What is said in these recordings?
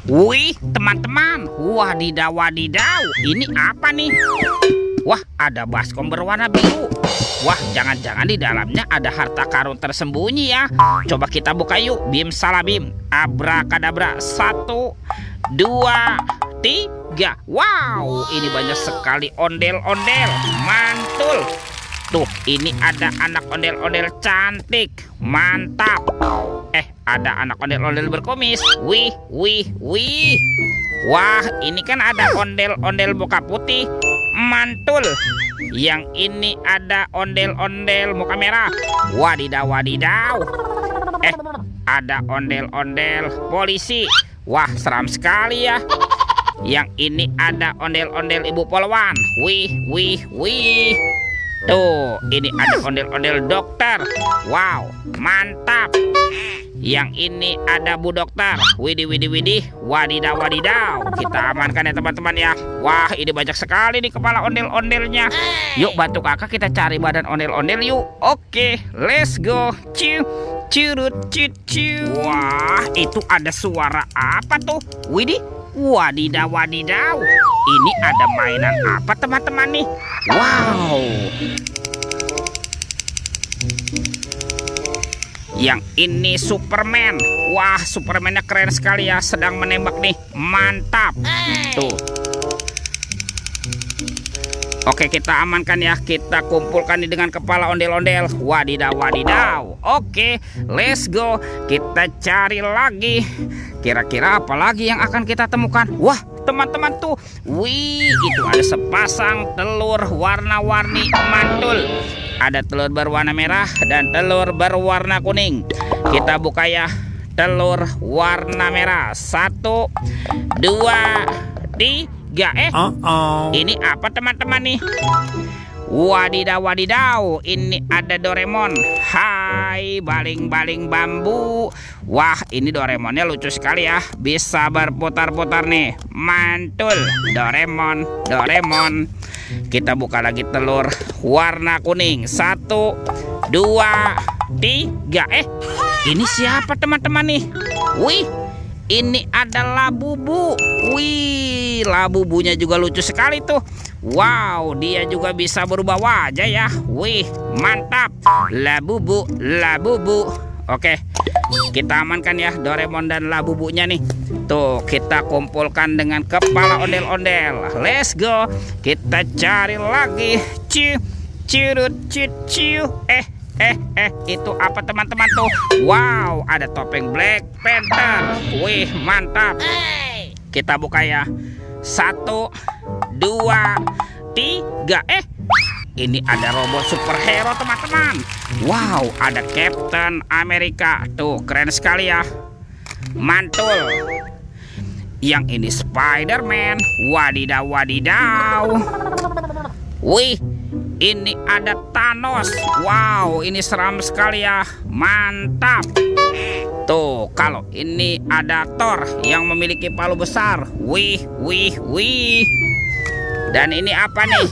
Wih, teman-teman, wadidaw wadidaw, ini apa nih? Wah, ada baskom berwarna biru. Wah, jangan-jangan di dalamnya ada harta karun tersembunyi ya. Coba kita buka yuk. Bim salabim, abrakadabra. 1, 2, 3. Wow, ini banyak sekali ondel-ondel. Mantul. Tuh, ini ada anak ondel-ondel cantik. Mantap. Ada anak ondel-ondel berkumis. Wih, wih, wih. Wah, ini kan ada ondel-ondel muka putih. Mantul. Yang ini ada ondel-ondel muka merah. Wadidaw, wadidaw. Ada ondel-ondel polisi. Wah, seram sekali ya. Yang ini ada ondel-ondel ibu polwan. Wih, wih, wih. Tuh, ini ada ondel-ondel dokter. Wow, mantap. Yang ini ada bu dokter. Widih, widih, widih. Wadidaw, wadidaw. Kita amankan ya teman-teman ya. Wah, ini banyak sekali nih kepala ondel-ondelnya. Yuk bantu kakak kita cari badan ondel-ondel yuk. Oke, let's go. Ciu, curut, ciu. Wah, itu ada suara apa tuh? Widih. Wadidaw, wadidaw. Ini ada mainan apa teman-teman nih? Wow. Yang ini Superman. Wah, Supermannya keren sekali ya. Sedang menembak nih. Mantap. Tuh. Oke, kita amankan ya. Kita kumpulkan nih dengan kepala ondel-ondel. Wadidaw, wadidaw. Oke, let's go. Kita cari lagi. Kira-kira apa lagi yang akan kita temukan? Wah, teman-teman tuh. Wih, itu ada sepasang telur warna-warni. Mantul. Ada telur berwarna merah dan telur berwarna kuning. Kita buka ya. Telur warna merah. 1, 2, 3. Ini apa teman-teman nih? Wadidaw, wadidaw. Ini ada Doraemon. Hai, baling-baling bambu. Wah, ini Doraemonnya lucu sekali ya. Bisa berputar-putar nih. Mantul. Doraemon, Doraemon. Kita buka lagi telur warna kuning. 1, 2, 3. Ini siapa teman-teman nih? Wih, ini ada Labubu. Wih, Labubunya juga lucu sekali tuh. Wow, dia juga bisa berubah wajah ya. Wih, mantap. Labubu, Labubu. Oke, kita amankan ya Doraemon dan Labubunya nih. Tuh, kita kumpulkan dengan kepala ondel-ondel. Let's go. Kita cari lagi. Ciu, curut, ciu. Itu apa teman-teman tuh? Wow, ada topeng Black Panther. Wih, mantap. Kita buka ya. 1, 2, 3. Ini ada robot superhero teman-teman. Wow, ada Captain America. Tuh, keren sekali ya. Mantul. Yang ini Spider-Man. Wadidaw, wadidaw. Wih, ini ada Thanos. Wow, ini seram sekali ya. Mantap. Tuh, kalau ini ada Thor yang memiliki palu besar. Wih, wih, wih. Dan ini apa nih?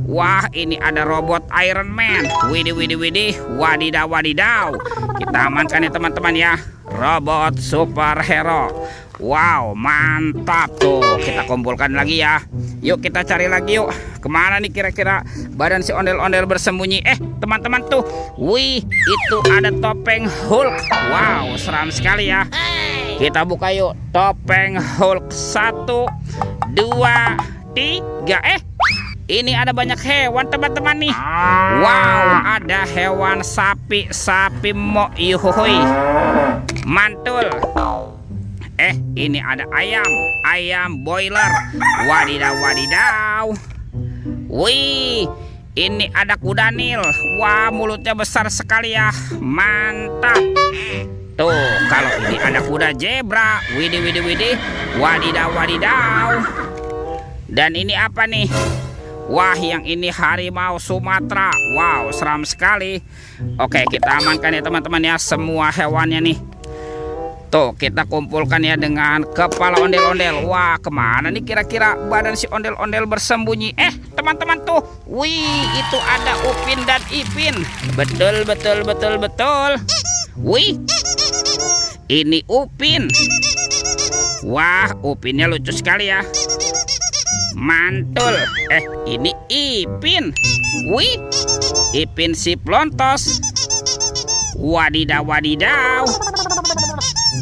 Wah, ini ada robot Iron Man. Widih, widih, widih. Wadidaw, wadidaw. Kita amankan ya teman-teman ya. Robot superhero. Wow, mantap tuh. Kita kumpulkan lagi ya. Yuk kita cari lagi yuk. Kemana nih kira-kira badan si ondel-ondel bersembunyi? Teman-teman tuh. Wih, itu ada topeng Hulk. Wow, seram sekali ya. Kita buka yuk. Topeng Hulk. 1, 2, 3. Ini ada banyak hewan teman-teman nih. Wow, ada hewan sapi mo yuhui. Mantul. Ini ada ayam boiler. Wadidaw, wadidaw. Wih, ini ada kuda Nil. Wah, mulutnya besar sekali ya. Mantap. Tuh, kalau ini ada kuda zebra. Widih, widih, widih. Wadidaw, wadidaw. Dan ini apa nih? Wah, yang ini harimau Sumatera. Wow, seram sekali. Oke, kita amankan ya teman-teman ya semua hewannya nih. Tuh, kita kumpulkan ya dengan kepala ondel-ondel. Wah, kemana nih kira-kira badan si ondel-ondel bersembunyi? Teman-teman tuh. Wih, itu ada Upin dan Ipin. Betul, betul, betul, betul. Wih, ini Upin. Wah, Upinnya lucu sekali ya. Mantul. Ini Ipin. Wih, Ipin si Plontos. Wadidaw, wadidaw.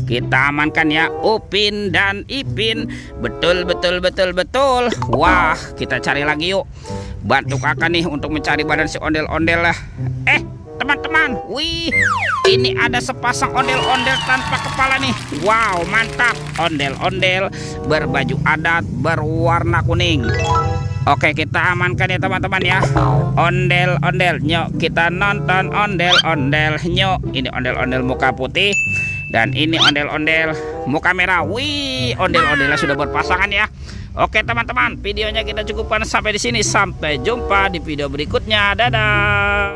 Kita amankan ya Upin dan Ipin. Betul, betul, betul, betul. Wah, kita cari lagi yuk. Bantu kakak nih untuk mencari badan si ondel-ondel lah. Teman-teman, wih, ini ada sepasang ondel-ondel tanpa kepala nih. Wow, mantap. Ondel-ondel berbaju adat berwarna kuning. Oke, kita amankan ya teman-teman ya. Ondel-ondel, nyok kita nonton ondel-ondel. Nyok, ini ondel-ondel muka putih. Dan ini ondel-ondel muka merah. Wih, ondel-ondelnya sudah berpasangan ya. Oke teman-teman, videonya kita cukupkan sampai di sini. Sampai jumpa di video berikutnya. Dadah.